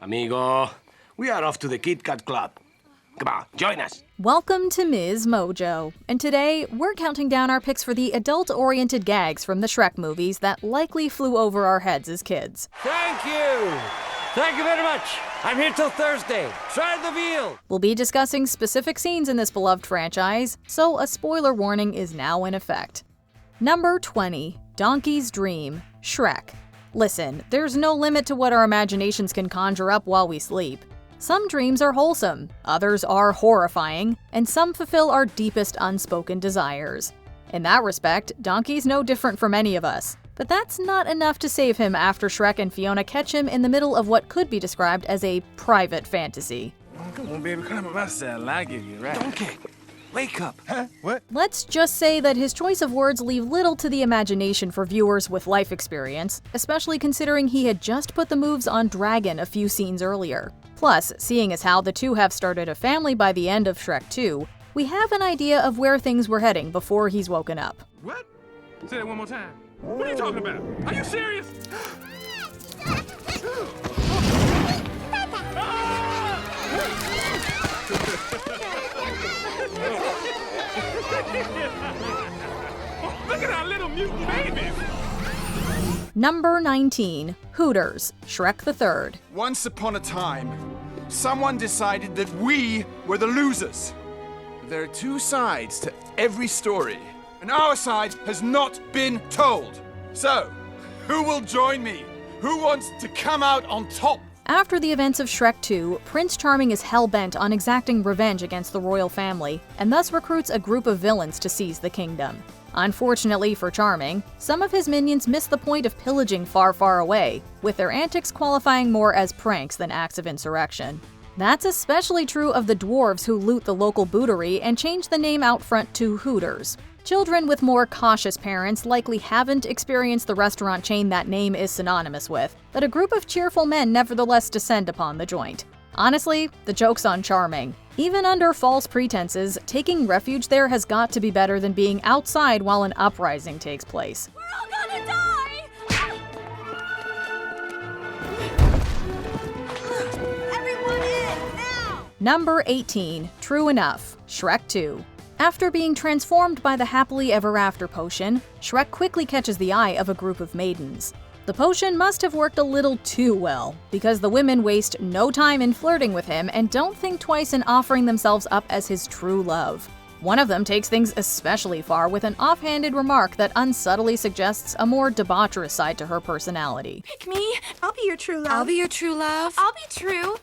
Amigo, we are off to the Kit Kat Club. Come on, join us. Welcome to MsMojo, and today we're counting down our picks for the adult-oriented gags from the Shrek movies that likely flew over our heads as kids. Thank you! Thank you very much! I'm here till Thursday. Try the veal! We'll be discussing specific scenes in this beloved franchise, so a spoiler warning is now in effect. Number 20, Donkey's Dream, Shrek. Listen, there's no limit to what our imaginations can conjure up while we sleep. Some dreams are wholesome, others are horrifying, and some fulfill our deepest unspoken desires. In that respect, Donkey's no different from any of us. But that's not enough to save him after Shrek and Fiona catch him in the middle of what could be described as a private fantasy. Come on, baby, climb up my saddle. I'll give you a ride. Donkey, wake up. Huh? What? Let's just say that his choice of words leave little to the imagination for viewers with life experience, especially considering he had just put the moves on Dragon a few scenes earlier. Plus, seeing as how the two have started a family by the end of Shrek 2, we have an idea of where things were heading before he's woken up. What? Say that one more time. What are you talking about? Are you serious? Look at our little mutant babies! Number 19, Hooters, Shrek the Third. Once upon a time, someone decided that we were the losers. There are two sides to every story, and our side has not been told. So, who will join me? Who wants to come out on top? After the events of Shrek 2, Prince Charming is hell-bent on exacting revenge against the royal family, and thus recruits a group of villains to seize the kingdom. Unfortunately for Charming, some of his minions miss the point of pillaging far, far away, with their antics qualifying more as pranks than acts of insurrection. That's especially true of the dwarves who loot the local bootery and change the name out front to Hooters. Children with more cautious parents likely haven't experienced the restaurant chain that name is synonymous with, but a group of cheerful men nevertheless descend upon the joint. Honestly, the joke's on Charming. Even under false pretenses, taking refuge there has got to be better than being outside while an uprising takes place. We're all gonna die! Everyone in, now! Number 18, True Enough, Shrek 2. After being transformed by the happily ever after potion, Shrek quickly catches the eye of a group of maidens. The potion must have worked a little too well, because the women waste no time in flirting with him and don't think twice in offering themselves up as his true love. One of them takes things especially far with an offhanded remark that unsubtly suggests a more debaucherous side to her personality. Pick me. I'll be your true love. I'll be your true love. I'll be true.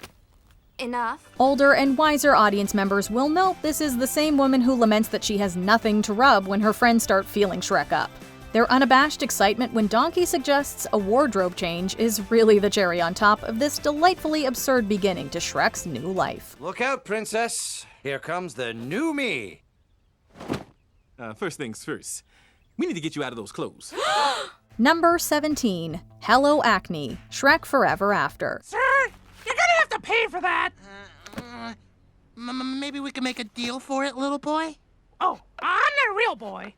Enough. Older and wiser audience members will note this is the same woman who laments that she has nothing to rub when her friends start feeling Shrek up. Their unabashed excitement when Donkey suggests a wardrobe change is really the cherry on top of this delightfully absurd beginning to Shrek's new life. Look out, princess. Here comes the new me. First things first. We need to get you out of those clothes. Number 17, Hello Acne, Shrek Forever After. Sir, you're gonna have to pay for that. Maybe we can make a deal for it, little boy? Oh, I'm not a real boy.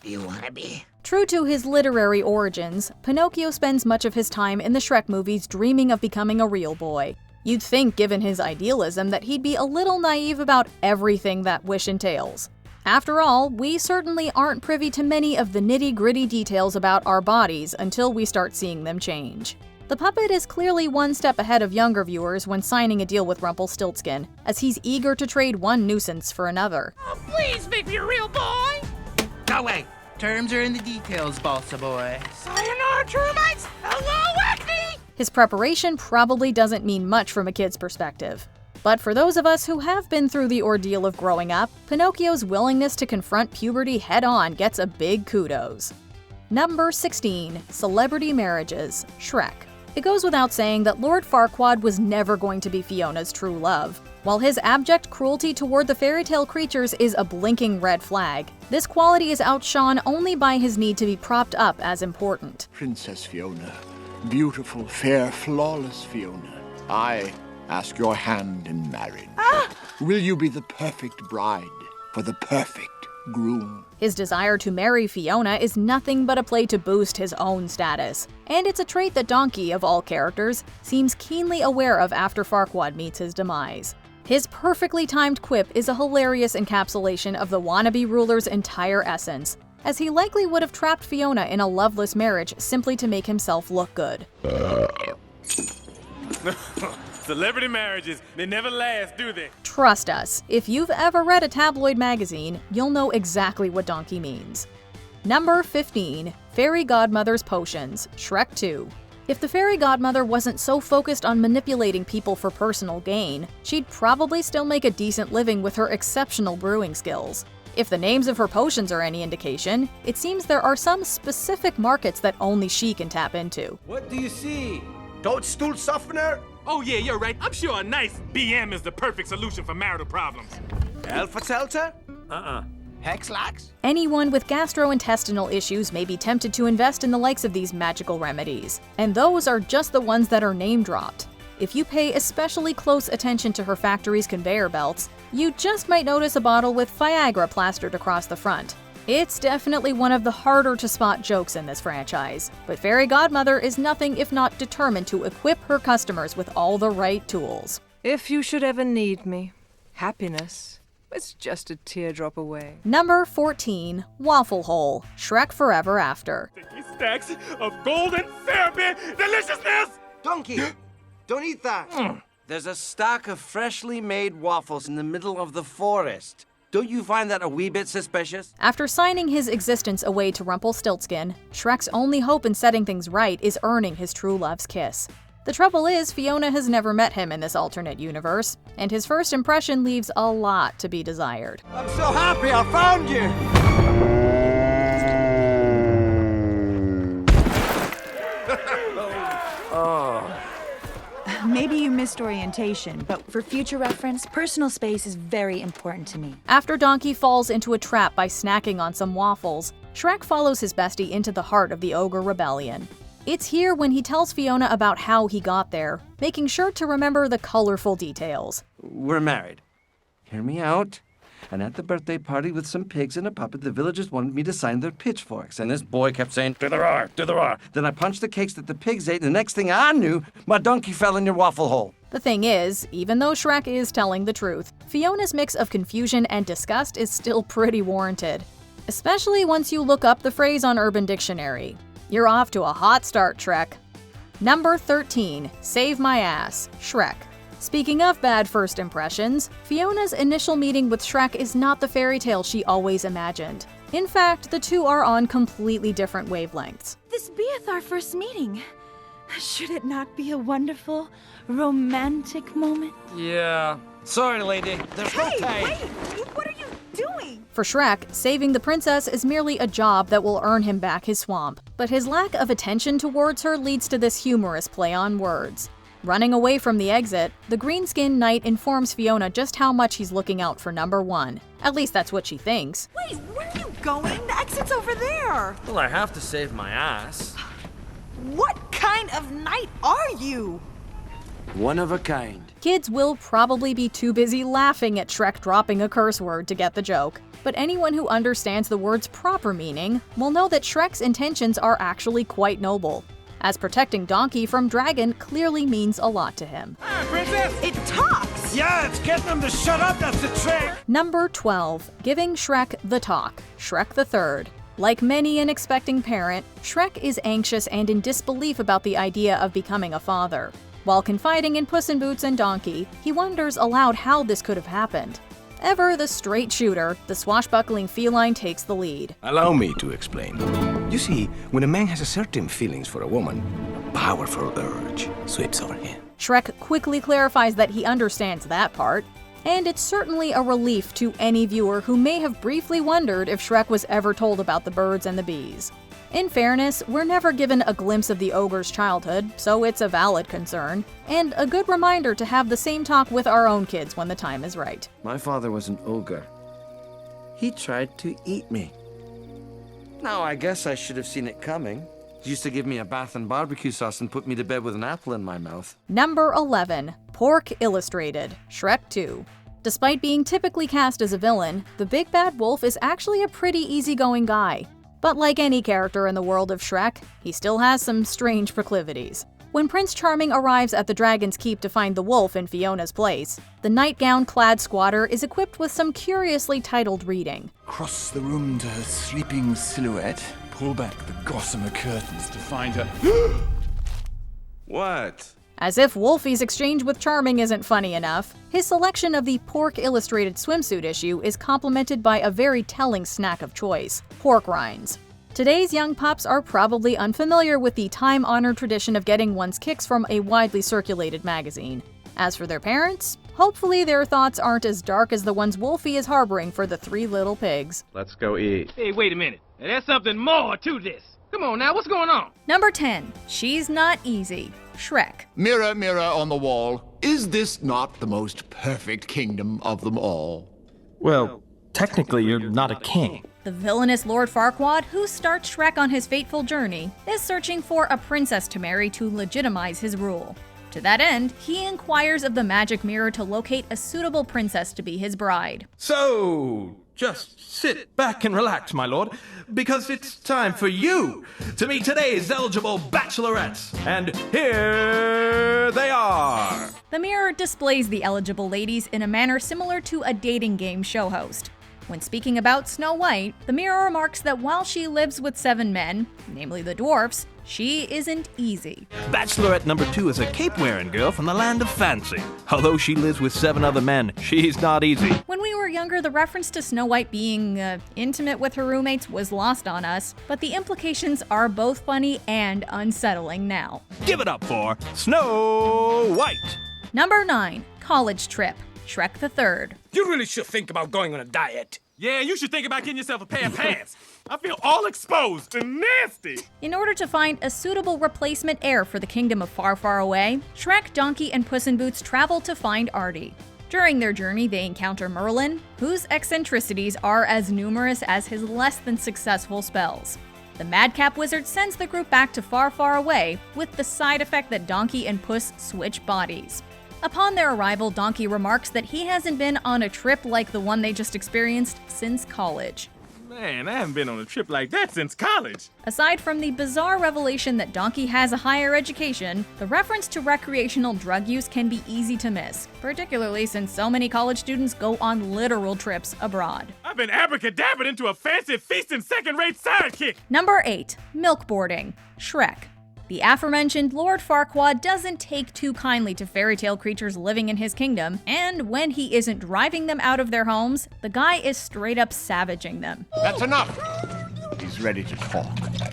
You wanna be? True to his literary origins, Pinocchio spends much of his time in the Shrek movies dreaming of becoming a real boy. You'd think, given his idealism, that he'd be a little naive about everything that wish entails. After all, we certainly aren't privy to many of the nitty-gritty details about our bodies until we start seeing them change. The puppet is clearly one step ahead of younger viewers when signing a deal with Rumpelstiltskin, as he's eager to trade one nuisance for another. Oh, please make me a real boy. Go away. Terms are in the details, Balsa boy. Sayonara, termites. Hello, Acne. His preparation probably doesn't mean much from a kid's perspective. But for those of us who have been through the ordeal of growing up, Pinocchio's willingness to confront puberty head-on gets a big kudos. Number 16, Celebrity Marriages, Shrek. It goes without saying that Lord Farquaad was never going to be Fiona's true love. While his abject cruelty toward the fairy tale creatures is a blinking red flag, this quality is outshone only by his need to be propped up as important. Princess Fiona, beautiful, fair, flawless Fiona, I ask your hand in marriage. Will you be the perfect bride for the perfect groom. His desire to marry Fiona is nothing but a play to boost his own status. And it's a trait that Donkey, of all characters, seems keenly aware of after Farquaad meets his demise. His perfectly timed quip is a hilarious encapsulation of the wannabe ruler's entire essence, as he likely would have trapped Fiona in a loveless marriage simply to make himself look good. Celebrity marriages, they never last, do they? Trust us, if you've ever read a tabloid magazine, you'll know exactly what Donkey means. Number 15. Fairy Godmother's Potions, Shrek 2. If the fairy godmother wasn't so focused on manipulating people for personal gain, she'd probably still make a decent living with her exceptional brewing skills. If the names of her potions are any indication, it seems there are some specific markets that only she can tap into. What do you see? Toadstool softener? Oh yeah, you're right. I'm sure a nice BM is the perfect solution for marital problems. Alpha-Seltzer? Hexlax? Anyone with gastrointestinal issues may be tempted to invest in the likes of these magical remedies, and those are just the ones that are name-dropped. If you pay especially close attention to her factory's conveyor belts, you just might notice a bottle with Viagra plastered across the front. It's definitely one of the harder to spot jokes in this franchise, but Fairy Godmother is nothing if not determined to equip her customers with all the right tools. If you should ever need me, happiness is just a teardrop away. Number 14. Waffle Hole, Shrek Forever After. Sticky stacks of golden therapy deliciousness! Donkey, don't eat that. There's a stack of freshly made waffles in the middle of the forest. Don't you find that a wee bit suspicious? After signing his existence away to Rumpelstiltskin, Shrek's only hope in setting things right is earning his true love's kiss. The trouble is, Fiona has never met him in this alternate universe, and his first impression leaves a lot to be desired. I'm so happy I found you! Maybe you missed orientation, but for future reference, personal space is very important to me. After Donkey falls into a trap by snacking on some waffles, Shrek follows his bestie into the heart of the Ogre Rebellion. It's here when he tells Fiona about how he got there, making sure to remember the colorful details. We're married. Hear me out. And at the birthday party with some pigs and a puppet, the villagers wanted me to sign their pitchforks. And this boy kept saying, "To the roar, to the roar." Then I punched the cakes that the pigs ate, and the next thing I knew, my donkey fell in your waffle hole. The thing is, even though Shrek is telling the truth, Fiona's mix of confusion and disgust is still pretty warranted. Especially once you look up the phrase on Urban Dictionary. You're off to a hot start, Shrek. Number 13. Save My Ass, Shrek. Speaking of bad first impressions, Fiona's initial meeting with Shrek is not the fairy tale she always imagined. In fact, the two are on completely different wavelengths. This beeth our first meeting. Should it not be a wonderful, romantic moment? Yeah. Sorry, lady. There's no time. Wait! What are you doing? For Shrek, saving the princess is merely a job that will earn him back his swamp, but his lack of attention towards her leads to this humorous play on words. Running away from the exit, the green-skinned knight informs Fiona just how much he's looking out for number one. At least that's what she thinks. Wait, where are you going? The exit's over there. Well, I have to save my ass. What kind of knight are you? One of a kind. Kids will probably be too busy laughing at Shrek dropping a curse word to get the joke, but anyone who understands the word's proper meaning will know that Shrek's intentions are actually quite noble, as protecting Donkey from Dragon clearly means a lot to him. Princess! It talks! Yeah, it's getting them to shut up, that's the trick! Number 12. Giving Shrek the talk, Shrek the Third. Like many an expecting parent, Shrek is anxious and in disbelief about the idea of becoming a father. While confiding in Puss in Boots and Donkey, he wonders aloud how this could have happened. Ever the straight shooter, the swashbuckling feline takes the lead. Allow me to explain. You see, when a man has a certain feelings for a woman, a powerful urge sweeps over him. Shrek quickly clarifies that he understands that part, and it's certainly a relief to any viewer who may have briefly wondered if Shrek was ever told about the birds and the bees. In fairness, we're never given a glimpse of the ogre's childhood, so it's a valid concern, and a good reminder to have the same talk with our own kids when the time is right. My father was an ogre. He tried to eat me. Now, I guess I should have seen it coming. He used to give me a bath in barbecue sauce and put me to bed with an apple in my mouth. Number 11. Pork Illustrated, Shrek 2. Despite being typically cast as a villain, the big bad wolf is actually a pretty easygoing guy. But like any character in the world of Shrek, he still has some strange proclivities. When Prince Charming arrives at the Dragon's Keep to find the wolf in Fiona's place, the nightgown-clad squatter is equipped with some curiously titled reading. Cross the room to her sleeping silhouette, pull back the gossamer curtains to find her. What? As if Wolfie's exchange with Charming isn't funny enough, his selection of the pork illustrated swimsuit issue is complemented by a very telling snack of choice: pork rinds. Today's young pups are probably unfamiliar with the time-honored tradition of getting one's kicks from a widely circulated magazine. As for their parents, hopefully their thoughts aren't as dark as the ones Wolfie is harboring for the 3 little pigs. Let's go eat. Hey, wait a minute. There's something more to this. Come on now, what's going on? Number 10. She's not easy. Shrek. Mirror, mirror on the wall, is this not the most perfect kingdom of them all? Well, technically you're not a king. The villainous Lord Farquaad, who starts Shrek on his fateful journey, is searching for a princess to marry to legitimize his rule. To that end, he inquires of the magic mirror to locate a suitable princess to be his bride. So, just sit back and relax, my lord, because it's time for you to meet today's eligible bachelorettes. And here they are. The mirror displays the eligible ladies in a manner similar to a dating game show host. When speaking about Snow White, the mirror remarks that while she lives with 7 men, namely the dwarfs, she isn't easy. Bachelorette number 2 is a cape-wearing girl from the land of fancy. Although she lives with 7 other men, she's not easy. When we were younger, the reference to Snow White being intimate with her roommates was lost on us, but the implications are both funny and unsettling now. Give it up for Snow White! Number 9. College Trip. Shrek the Third. You really should think about going on a diet. Yeah, you should think about getting yourself a pair of pants. I feel all exposed and nasty. In order to find a suitable replacement heir for the kingdom of Far, Far Away, Shrek, Donkey, and Puss in Boots travel to find Artie. During their journey, they encounter Merlin, whose eccentricities are as numerous as his less than successful spells. The madcap wizard sends the group back to Far, Far Away, with the side effect that Donkey and Puss switch bodies. Upon their arrival, Donkey remarks that he hasn't been on a trip like the one they just experienced since college. Man, I haven't been on a trip like that since college. Aside from the bizarre revelation that Donkey has a higher education, the reference to recreational drug use can be easy to miss, particularly since so many college students go on literal trips abroad. I've been abracadabraed into a fancy feasting second-rate sidekick. Number 8. Milkboarding. Shrek. The aforementioned Lord Farquaad doesn't take too kindly to fairy tale creatures living in his kingdom, and when he isn't driving them out of their homes, the guy is straight up savaging them. That's enough! He's ready to talk.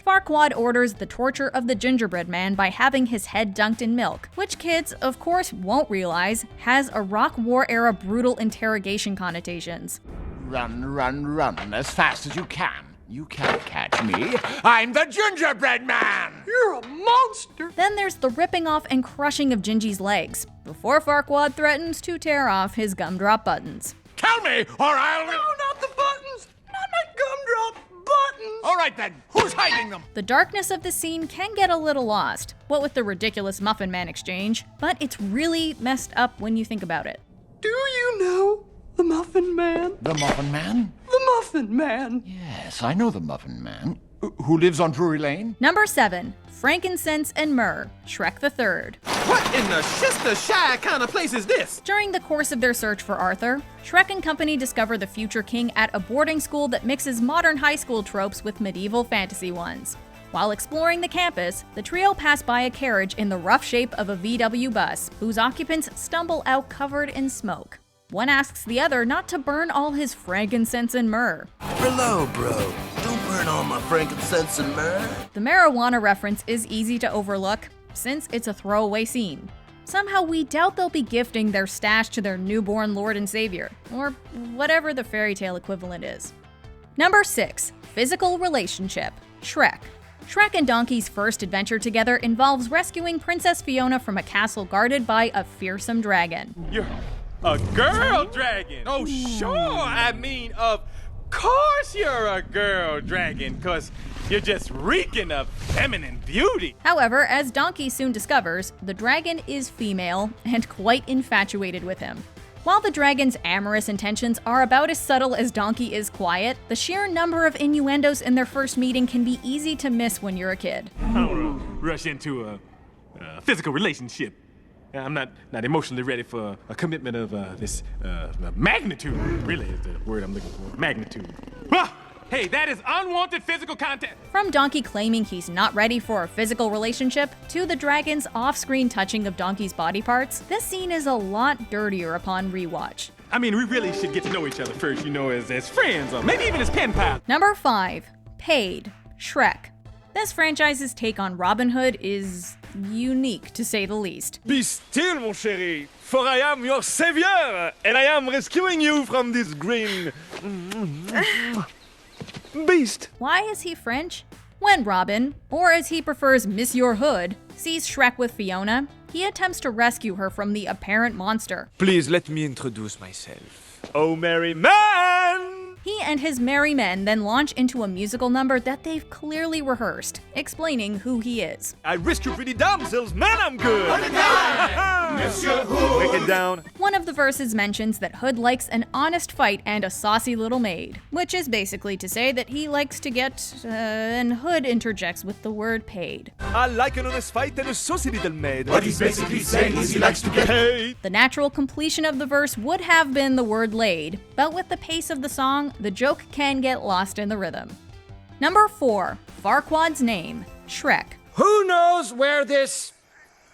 Farquaad orders the torture of the gingerbread man by having his head dunked in milk, which kids, of course, won't realize has Iraq War-era brutal interrogation connotations. Run, run, run as fast as you can. You can't catch me. I'm the gingerbread man! You're a monster! Then there's the ripping off and crushing of Gingy's legs, before Farquaad threatens to tear off his gumdrop buttons. Tell me, or I'll... No, not the buttons! Not my gumdrop buttons! All right then, who's hiding them? The darkness of the scene can get a little lost, what with the ridiculous Muffin Man exchange, but it's really messed up when you think about it. Do you know the Muffin Man? The Muffin Man? The Muffin Man! Yes, I know the Muffin Man. Who lives on Drury Lane? Number 7. Frankincense and Myrrh. Shrek the Third. What in the Shister-shy kind of place is this? During the course of their search for Arthur, Shrek and company discover the future king at a boarding school that mixes modern high school tropes with medieval fantasy ones. While exploring the campus, the trio pass by a carriage in the rough shape of a VW bus, whose occupants stumble out covered in smoke. One asks the other not to burn all his frankincense and myrrh. Hello, bro. Don't burn all my frankincense and myrrh. The marijuana reference is easy to overlook, since it's a throwaway scene. Somehow we doubt they'll be gifting their stash to their newborn Lord and Savior, or whatever the fairy tale equivalent is. Number 6. Physical relationship. Shrek. Shrek and Donkey's first adventure together involves rescuing Princess Fiona from a castle guarded by a fearsome dragon. You're a girl dragon! Oh, sure! I mean, of course you're a girl dragon, 'cause you're just reeking of feminine beauty. However, as Donkey soon discovers, the dragon is female and quite infatuated with him. While the dragon's amorous intentions are about as subtle as Donkey is quiet, the sheer number of innuendos in their first meeting can be easy to miss when you're a kid. I don't want to rush into a physical relationship. I'm not emotionally ready for a commitment of this magnitude. Really is the word I'm looking for. Magnitude. Ah! Hey, that is unwanted physical contact. From Donkey claiming he's not ready for a physical relationship, to the dragon's off-screen touching of Donkey's body parts, this scene is a lot dirtier upon rewatch. I mean, we really should get to know each other first, you know, as friends, or maybe even as pen pals. Number 5. Paid. Shrek. This franchise's take on Robin Hood is unique, to say the least. Be still, mon chéri, for I am your savior, and I am rescuing you from this green beast. Why is he French? When Robin, or as he prefers Monsieur Hood, sees Shrek with Fiona, he attempts to rescue her from the apparent monster. Please let me introduce myself. Oh, merry man! He and his merry men then launch into a musical number that they've clearly rehearsed, explaining who he is. I rescue pretty damsels, man, I'm good! Monsieur Hood! Break it down. One of the verses mentions that Hood likes an honest fight and a saucy little maid, which is basically to say that he likes to get, and Hood interjects with the word paid. I like an honest fight and a saucy little maid. What he's basically saying is he likes to get paid. The natural completion of the verse would have been the word laid, but with the pace of the song, the joke can get lost in the rhythm. Number 4. Farquaad's name. Shrek. Who knows where this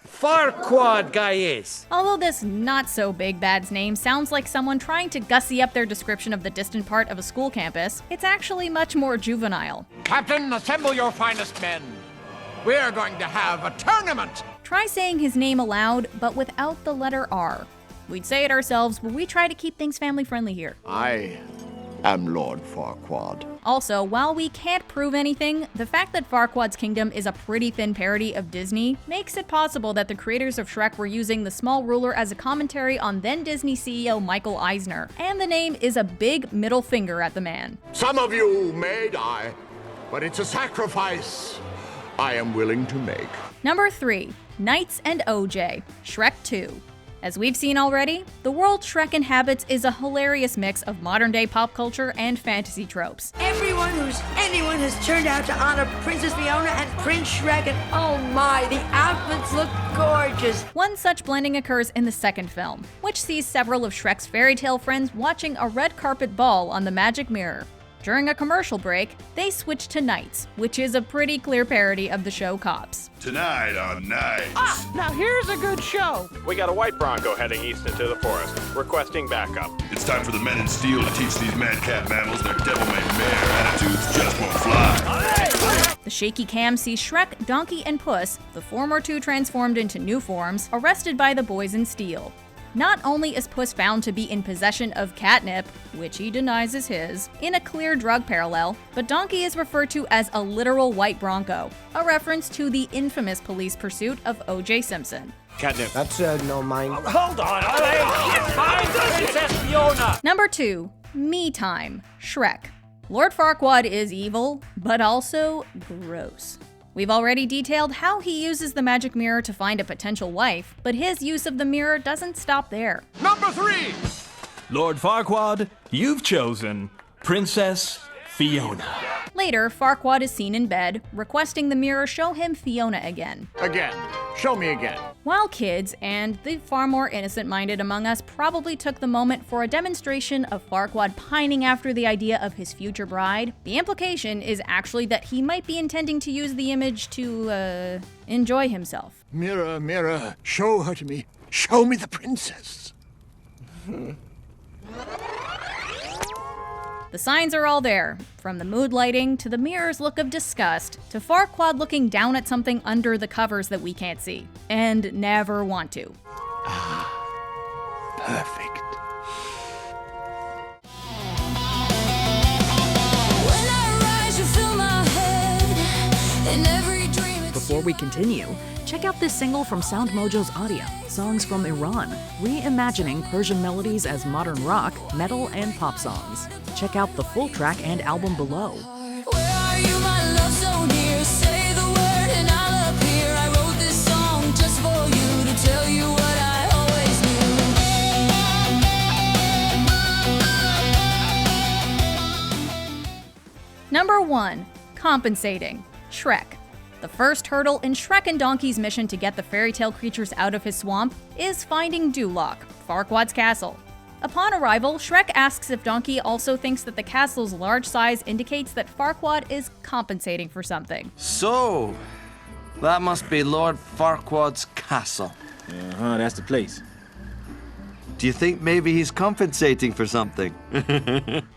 Farquaad guy is? Although this not-so-big bad's name sounds like someone trying to gussy up their description of the distant part of a school campus, it's actually much more juvenile. Captain, assemble your finest men. We're going to have a tournament. Try saying his name aloud, but without the letter R. We'd say it ourselves, but we try to keep things family-friendly here. I am Lord Farquaad. Also, while we can't prove anything, the fact that Farquaad's kingdom is a pretty thin parody of Disney makes it possible that the creators of Shrek were using the small ruler as a commentary on then Disney CEO Michael Eisner, and the name is a big middle finger at the man. Some of you may die, but it's a sacrifice I am willing to make. Number 3. Knights and OJ. Shrek 2. As we've seen already, the world Shrek inhabits is a hilarious mix of modern-day pop culture and fantasy tropes. Everyone who's anyone has turned out to honor Princess Fiona and Prince Shrek, and oh my, the outfits look gorgeous. One such blending occurs in the second film, which sees several of Shrek's fairy tale friends watching a red carpet ball on the magic mirror. During a commercial break, they switch to Knights, which is a pretty clear parody of the show Cops. Tonight on Knights. Ah, now here's a good show. We got a white Bronco heading east into the forest, requesting backup. It's time for the men in steel to teach these madcap mammals their devil-may-mare attitudes just won't fly. The shaky cam sees Shrek, Donkey, and Puss, the former two transformed into new forms, arrested by the boys in steel. Not only is Puss found to be in possession of catnip, which he denies is his, in a clear drug parallel, but Donkey is referred to as a literal white Bronco, a reference to the infamous police pursuit of O.J. Simpson. Catnip. That's no mine. Hold on, Princess Fiona! Number 2. Me Time. Shrek. Lord Farquaad is evil, but also gross. We've already detailed how he uses the magic mirror to find a potential wife, but his use of the mirror doesn't stop there. Number 3! Lord Farquaad, you've chosen Princess Fiona. Later, Farquaad is seen in bed, requesting the mirror show him Fiona again. Again. Show me again. While kids, and the far more innocent-minded among us, probably took the moment for a demonstration of Farquaad pining after the idea of his future bride, the implication is actually that he might be intending to use the image to, enjoy himself. Mirror, mirror, show her to me. Show me the princess. The signs are all there, from the mood lighting to the mirror's look of disgust to Farquaad looking down at something under the covers that we can't see, and never want to. Perfect. Before we continue, check out this single from SoundMojo's Audio, Songs from Iran, reimagining Persian melodies as modern rock, metal, and pop songs. Check out the full track and album below. Where are you, my love zone here? Say the word and I'll appear. I wrote this song just for you to tell you what I always knew. Number 1. Compensating. Shrek. The first hurdle in Shrek and Donkey's mission to get the fairy tale creatures out of his swamp is finding Duloc, Farquaad's castle. Upon arrival, Shrek asks if Donkey also thinks that the castle's large size indicates that Farquaad is compensating for something. So, that must be Lord Farquaad's castle. Uh-huh, that's the place. Do you think maybe he's compensating for something?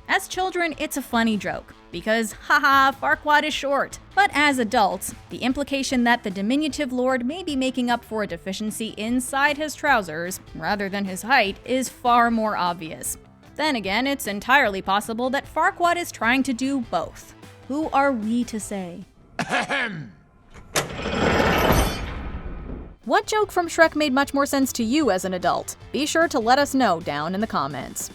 As children, it's a funny joke, because haha, Farquaad is short. But as adults, the implication that the diminutive lord may be making up for a deficiency inside his trousers, rather than his height, is far more obvious. Then again, it's entirely possible that Farquaad is trying to do both. Who are we to say? What joke from Shrek made much more sense to you as an adult? Be sure to let us know down in the comments.